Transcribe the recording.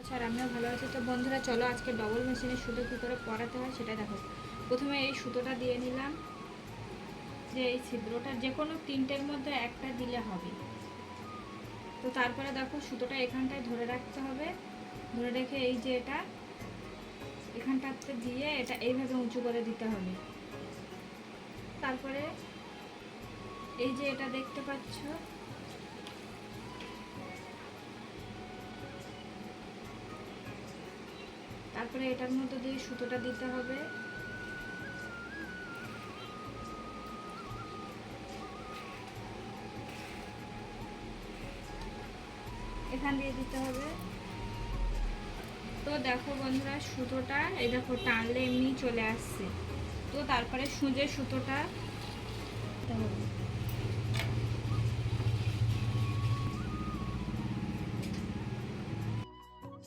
আছো আর আমিও ভালো আছি। তো বন্ধুরা চলো আজকে ডবল মেশিনে সুতো কী করে পরাতে হয় সেটা দেখো। প্রথমে এই সুতোটা দিয়ে নিলাম, যে এই ছিদ্রটা যে কোনো তিনটের মধ্যে একটা দিলে হবে। তো তারপরে দেখো সুতোটা এখানটায় ধরে রাখতে হবে, ধরে রেখে এই যে এটা এখানটাতে দিয়ে এটা এইভাবে উঁচু করে দিতে হবে। তারপরে এই যে এটা দেখতে পাচ্ছ, তারপরে এটার মধ্যে দিয়ে সুতোটা দিতে হবে। এখান দিয়ে দিতে হবে। তো দেখো বন্ধুরা সুতোটা এই দেখো টানলে এমনি চলে আসছে। তো তারপরে সুজে সুতোটা দিতে হবে।